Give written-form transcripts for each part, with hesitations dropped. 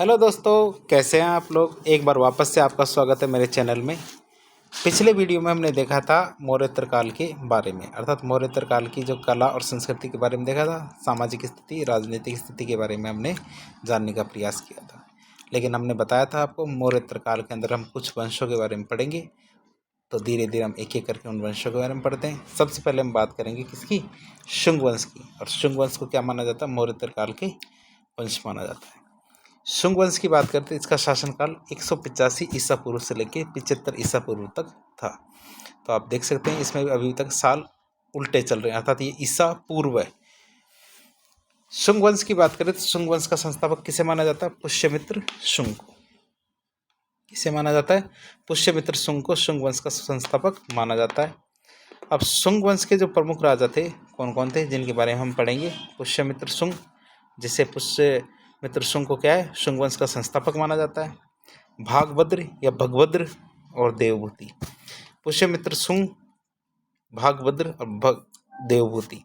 Hello दोस्तों, कैसे हैं आप लोग। एक बार वापस से आपका स्वागत है मेरे चैनल में। पिछले वीडियो में हमने देखा था मौर्योत्तर काल के बारे में, अर्थात मौर्योत्तर काल की जो कला और संस्कृति के बारे में देखा था। सामाजिक स्थिति, राजनीतिक स्थिति के बारे में हमने जानने का प्रयास किया था। लेकिन हमने बताया था आपको मौर्योत्तर काल के अंदर हम कुछ वंशों के बारे में पढ़ेंगे। तो धीरे धीरे हम एक एक करके उन वंशों के बारे में पढ़ते हैं। सबसे पहले हम बात करेंगे किसकी, शुंग वंश की। और शुंग वंश को क्या माना जाता है, मौर्योत्तर काल के वंश माना जाता है। शुंग वंश की बात करते हैं, इसका शासनकाल 185 ईसा पूर्व से लेकर 75 ईसा पूर्व तक था। तो आप देख सकते हैं इसमें अभी तक साल उल्टे चल रहे हैं, अर्थात ये ईसा पूर्व है। शुंग वंश की बात करें तो शुंग वंश का संस्थापक किसे माना जाता है, पुष्यमित्र शुंग को। किसे माना जाता है, पुष्यमित्र शुंग को शुंग वंश का संस्थापक माना जाता है। अब शुंग वंश के जो प्रमुख राजा थे कौन कौन थे, जिनके बारे में हम पढ़ेंगे। पुष्यमित्र शुंग, जिसे पुष्यमित्र शुंग को क्या है, शुंग वंश का संस्थापक माना जाता है। भागभद्र या भगभद्र और देवभूति। पुष्यमित्र शुंग, भागभद्र और देवभूति,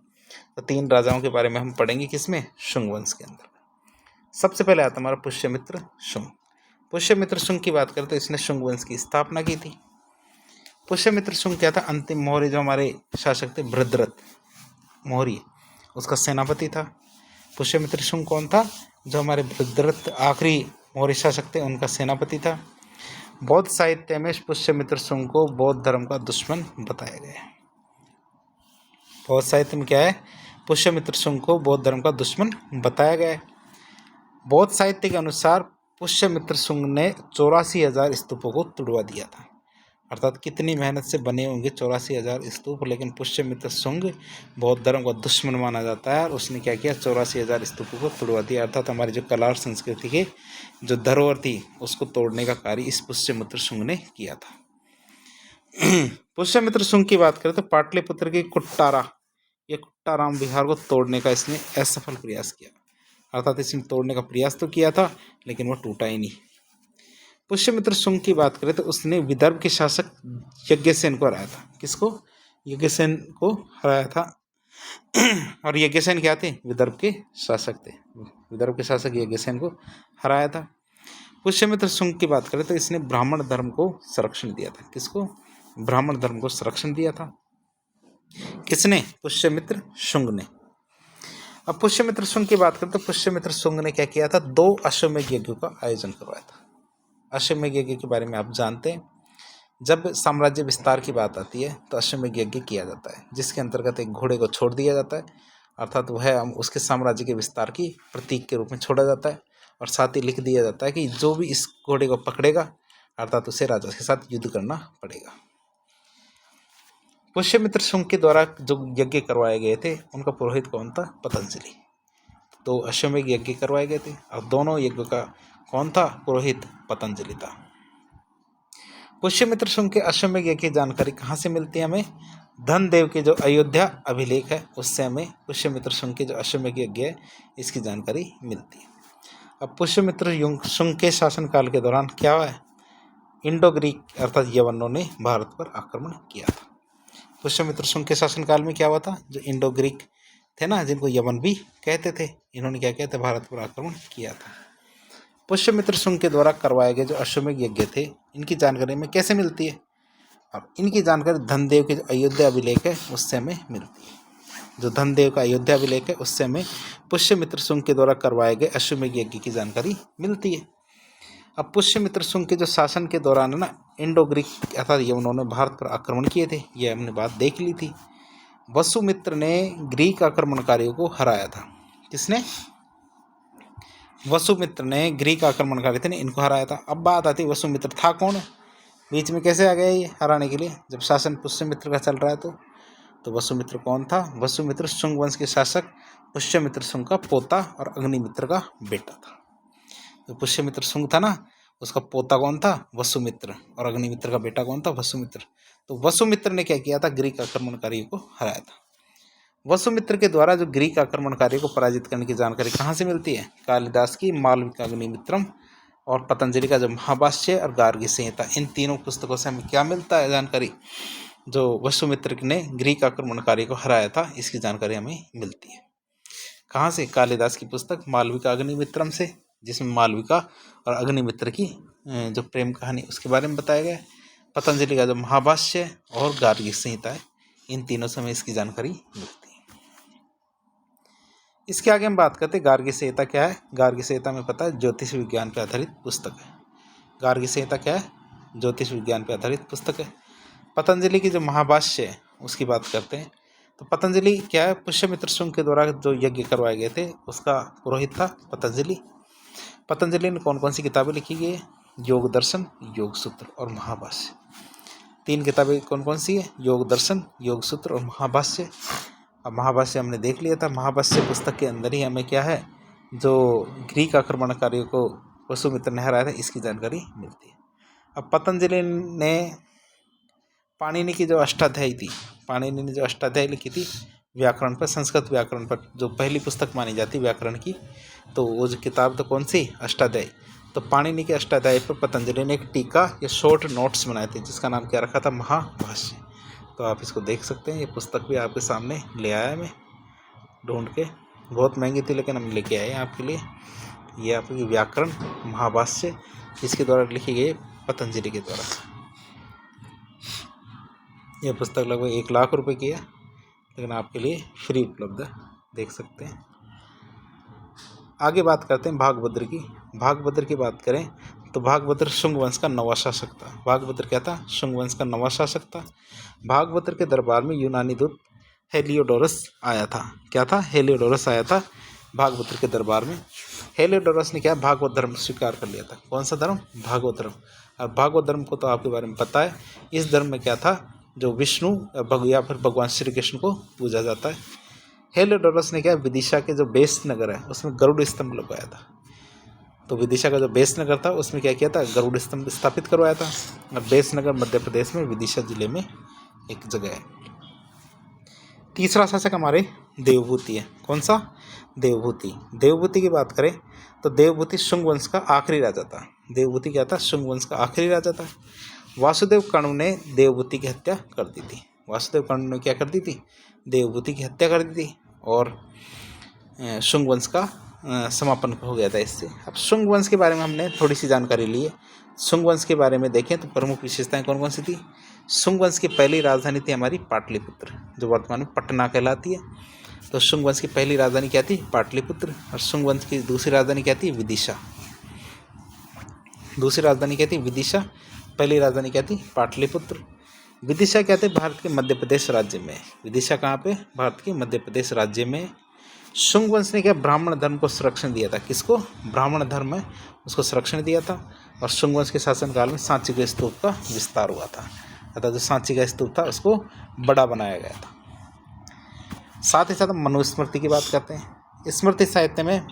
तो तीन राजाओं के बारे में हम पढ़ेंगे किसमें, शुंग वंश के अंदर। सबसे पहले आता हमारा पुष्यमित्र शुंग। पुष्यमित्र शुंग की बात करें तो इसने शुंग वंश की स्थापना की थी। पुष्यमित्र शुंग क्या था, अंतिम मौर्य जो हमारे शासक थे भद्ररथ मौर्य, उसका सेनापति था। पुष्यमित्र शुंग कौन था, जो हमारे भद्ररथ आखिरी मौर्य शासक थे उनका सेनापति था। बौद्ध साहित्य में पुष्यमित्र शुंग को बौद्ध धर्म का दुश्मन बताया गया है। बौद्ध साहित्य में क्या है, पुष्यमित्र शुंग को बौद्ध धर्म का दुश्मन बताया गया है। बौद्ध साहित्य के अनुसार पुष्यमित्र शुंग ने 84,000 स्तूपों को तुड़वा दिया था। अर्थात कितनी मेहनत से बने होंगे 84,000 स्तूप, लेकिन पुष्यमित्र शुंग बौद्ध धर्म का दुश्मन माना जाता है और उसने क्या किया, 84,000 स्तूपों को तुड़वा दिया। अर्थात हमारी जो कला और संस्कृति के जो धरोहर थी उसको तोड़ने का कार्य इस पुष्यमित्र शुंग ने किया था। पुष्यमित्र शुंग की बात करें तो पाटलिपुत्र की कुट्टाराम विहार को तोड़ने का इसने असफल प्रयास किया। अर्थात इसने तोड़ने का प्रयास तो किया था लेकिन वो टूटा ही नहीं। पुष्यमित्र शुंग की बात करें तो उसने विदर्भ के शासक यज्ञसेन को हराया था। किसको, यज्ञसेन को हराया था। और यज्ञसेन क्या थे, विदर्भ के शासक थे। विदर्भ के शासक यज्ञसेन को हराया था। पुष्यमित्र शुंग की बात करें तो इसने ब्राह्मण धर्म को संरक्षण दिया था। किसको, ब्राह्मण धर्म को संरक्षण दिया था। किसने, पुष्यमित्र शुंग ने। अब पुष्यमित्र शुंग की बात करें तो पुष्यमित्र शुंग ने क्या किया था, 2 अश्वमेध यज्ञों का आयोजन करवाया था। अश्वमेध यज्ञ के बारे में आप जानते हैं, जब साम्राज्य विस्तार की बात आती है तो अश्वमेध यज्ञ किया जाता है, जिसके अंतर्गत एक घोड़े को छोड़ दिया जाता है, अर्थात वह उसके साम्राज्य के विस्तार की प्रतीक के रूप में छोड़ा जाता है। और साथ ही लिख दिया जाता है कि जो भी इस घोड़े को पकड़ेगा अर्थात उसे राजा के साथ युद्ध करना पड़ेगा। पुष्यमित्र शुंग के द्वारा जो यज्ञ करवाए गए थे उनका पुरोहित कौन था, पतंजलि। 2 अश्वमेध यज्ञ करवाए गए थे और दोनों यज्ञ का कौन था, पुरोहित पतंजलि था। पुष्यमित्र शुंग के अश्वमेध यज्ञ की जानकारी कहाँ से मिलती है हमें, धनदेव के जो अयोध्या अभिलेख है उससे हमें पुष्यमित्र शुंग के जो अश्वमेध यज्ञ है इसकी जानकारी मिलती है। अब पुष्यमित्र शुंग के शासनकाल के दौरान क्या हुआ है, इंडो ग्रीक अर्थात यवनों ने भारत पर आक्रमण किया था। पुष्यमित्र शुंग के शासनकाल में क्या हुआ था, जो इंडो ग्रीक थे ना, जिनको यवन भी कहते थे, इन्होंने क्या किया था, भारत पर आक्रमण किया था। पुष्यमित्र शुंग के द्वारा करवाए गए जो अश्वमेध यज्ञ थे इनकी जानकारी में कैसे मिलती है, अब इनकी जानकारी धनदेव के जो अयोध्या अभिलेख है उससे हमें मिलती है। जो धनदेव का अयोध्या अभिलेख है उससे हमें पुष्यमित्र शुंग के द्वारा करवाए गए अश्वमेध यज्ञ की जानकारी मिलती है। अब पुष्यमित्र शुंग के जो शासन के दौरान है ना, इंडो ग्रीक अर्थात यवनों ने भारत पर आक्रमण किए थे, ये हमने बात देख ली थी। वसुमित्र ने ग्रीक आक्रमणकारियों को हराया था। किसने, वसुमित्र ने ग्रीक आक्रमणकारी थे इनको हराया था। अब बात आती है वसुमित्र था कौन, बीच में कैसे आ गया ये हराने के लिए, जब शासन पुष्यमित्र का चल रहा है तो वसुमित्र कौन था, वसुमित्र शुंग वंश के शासक पुष्यमित्र शुंग का पोता और अग्निमित्र का बेटा था। तो पुष्यमित्र शुंग था ना, उसका पोता कौन था, वसुमित्र, और अग्निमित्र का बेटा कौन था, वसुमित्र। तो वसुमित्र ने क्या किया था, ग्रीक आक्रमणकारियों को हराया था। वसुमित्र के द्वारा जो ग्रीक आक्रमणकारियों को पराजित करने की जानकारी कहाँ से मिलती है, कालिदास की मालविकाग्निमित्रम और पतंजलि का जो महाभाष्य और गार्गी संहिता, इन तीनों पुस्तकों से हमें क्या मिलता है जानकारी, जो वसुमित्र ने ग्रीक आक्रमणकारियों को हराया था इसकी जानकारी हमें मिलती है। कहाँ से, कालिदास की पुस्तक मालविकाग्निमित्रम से जिसमें मालविका और अग्निमित्र की जो प्रेम कहानी उसके बारे में बताया गया है। पतंजलि का जो महाभाष्य और गार्गी संहिता है, इन तीनों से हमें इसकी जानकारी मिलती है। इसके आगे हम बात करते हैं गार्गी संहिता क्या है। गार्गी संहिता में पता है ज्योतिष विज्ञान पर आधारित पुस्तक है। गार्गी संहिता क्या है? ज्योतिष विज्ञान पर आधारित पुस्तक है। पतंजलि की जो महाभाष्य है उसकी बात करते हैं। तो पतंजलि क्या है? पुष्यमित्र शुंग के द्वारा जो यज्ञ करवाए गए थे उसका पुरोहित था पतंजलि। पतंजलि ने कौन कौन सी किताबें लिखी गई है? योग दर्शन, योग सूत्र और महाभाष्य। 3 किताबें कौन कौन सी है? योग दर्शन, योग सूत्र और महाभाष्य। अब महाभाष्य हमने देख लिया था। महाभाष्य पुस्तक के अंदर ही हमें क्या है, जो ग्रीक आक्रमणकारियों को वसुमित्र ने हराया था, इसकी जानकारी मिलती है। अब पतंजलि ने पाणिनि की जो अष्टाध्यायी थी, पाणिनि ने जो अष्टाध्यायी लिखी थी व्याकरण पर, संस्कृत व्याकरण पर, जो पहली पुस्तक मानी जाती व्याकरण की, तो वो जो किताब तो कौन सी? अष्टाध्यायी। तो पाणिनि के अष्टाध्यायी पर पतंजलि ने एक टीका या शॉर्ट नोट्स बनाए थे जिसका नाम क्या रखा था? महाभाष्य। तो आप इसको देख सकते हैं। ये पुस्तक भी आपके सामने ले आया मैं ढूंढ के, बहुत महंगी थी लेकिन हम लेके आए आपके लिए। ये आपकी व्याकरण महाभाष्य, इसके द्वारा लिखी गई पतंजलि के द्वारा। यह पुस्तक लगभग 1 लाख रुपए की है लेकिन आपके लिए फ्री उपलब्ध है, देख सकते हैं। आगे बात करते हैं भागभद्र की। भागभद्र की बात करें तो भागभद्र शुंग वंश का 9वां शासक था। भागभद्र क्या था? शुंग वंश का 9वां शासक था। भागभद्र के दरबार में यूनानी दूत हेलियोडोरस आया था। क्या था? हेलियोडोरस आया था भागभद्र के दरबार में। हेलियोडोरस ने क्या? भागवत धर्म स्वीकार कर लिया था। कौन सा धर्म? भागवत धर्म। और भागवत धर्म को तो आपके बारे में पता है। इस धर्म में क्या था? जो विष्णु या फिर भगवान श्री कृष्ण को पूजा जाता है। हेलियोडोरस ने क्या? विदिशा के जो बेस नगर है उसमें गरुड़ स्तंभ लगवाया था। तो विदिशा का जो बेस नगर था उसमें क्या किया था? गरुड़ स्तंभ स्थापित करवाया था। और बेस नगर मध्य प्रदेश में विदिशा जिले में एक जगह है। तीसरा शासक हमारे देवभूति है। कौन सा? देवभूति। देवभूति की बात करें तो देवभूति शुंग वंश का आखिरी राजा था। देवभूति क्या था? शुंग वंश का आखिरी राजा था। वासुदेव कण्व ने देवभूति की हत्या कर दी थी। वासुदेव कण्व ने क्या कर दी थी? देवभूति की हत्या कर दी थी और शुंग वंश का समापन हो गया था इससे। अब शुंग वंश के बारे में हमने थोड़ी सी जानकारी ली है। शुंग वंश के बारे में देखें तो प्रमुख विशेषताएं कौन कौन सी थी? शुंग वंश की पहली राजधानी थी हमारी पाटलिपुत्र, जो वर्तमान में पटना कहलाती है। तो शुंग वंश की पहली राजधानी क्या थी? पाटलिपुत्र। और शुंग वंश की दूसरी राजधानी क्या थी? विदिशा। दूसरी राजधानी क्या थी? विदिशा। पहली राजधानी क्या थी? पाटलिपुत्र। विदिशा क्या थे? भारत के मध्य प्रदेश राज्य में। विदिशा कहाँ पे? भारत के मध्य प्रदेश राज्य में। शुंग वंश ने क्या? ब्राह्मण धर्म को संरक्षण दिया था। किसको? ब्राह्मण धर्म है उसको संरक्षण दिया था। और शुंग वंश के शासनकाल में सांची के स्तूप का विस्तार हुआ था, अर्थात जो सांची का स्तूप था उसको बड़ा बनाया गया था। साथ ही साथ हम मनुस्मृति की बात करते हैं। स्मृति साहित्य में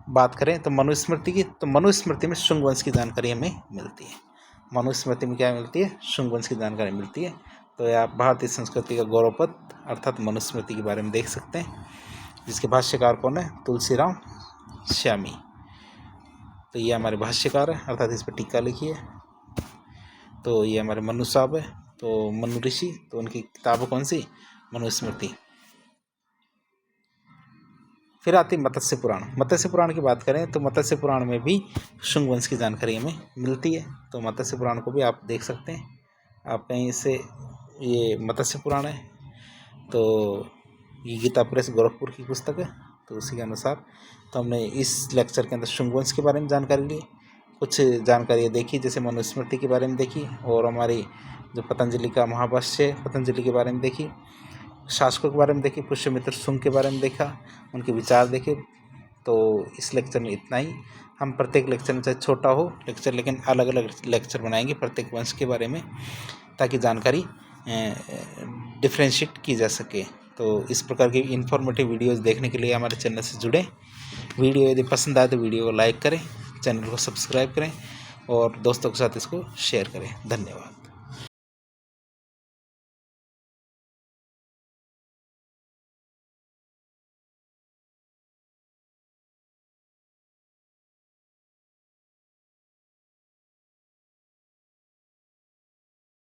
बात करें तो मनुस्मृति की, तो मनुस्मृति में शुंग वंश की जानकारी हमें मिलती है। मनुस्मृति में क्या मिलती है? शुंग वंश की जानकारी मिलती है। तो आप भारतीय संस्कृति का गौरवपद अर्थात मनुस्मृति के बारे में देख सकते हैं, जिसके भाष्यकार कौन है? तुलसीराम श्यामी। तो ये हमारे भाष्यकार है, अर्थात इस पर टीका लिखी है। तो ये हमारे मनु साहब है, तो मनु ऋषि, तो उनकी किताब कौन सी? मनुस्मृति। फिर आती मत्स्य पुराण। मत्स्य पुराण की बात करें तो मत्स्य पुराण में भी शुंग वंश की जानकारी हमें मिलती है। तो मत्स्य पुराण को भी आप देख सकते हैं। आप कहीं से, ये मत्स्य पुराण है, तो ये गीता प्रेस गोरखपुर की पुस्तक है। तो उसी के अनुसार तो हमने इस लेक्चर के अंदर शुंग वंश के बारे में जानकारी ली, कुछ जानकारी देखी, जैसे मनुस्मृति के बारे में देखी, और हमारी जो पतंजलि का महाभाष्य पतंजलि के बारे में देखी, शासकों के बारे में देखी, पुष्यमित्र शुंग के बारे में देखा, उनके विचार देखे। तो इस लेक्चर में इतना ही। हम प्रत्येक लेक्चर में, चाहे छोटा हो लेक्चर, लेकिन अलग अलग लेक्चर बनाएंगे प्रत्येक वंश के बारे में, ताकि जानकारी डिफ्रेंशिएट की जा सके। तो इस प्रकार की इन्फॉर्मेटिव वीडियोज़ देखने के लिए हमारे चैनल से जुड़ें। वीडियो यदि पसंद आए तो वीडियो को लाइक करें, चैनल को सब्सक्राइब करें और दोस्तों के साथ इसको शेयर करें। धन्यवाद।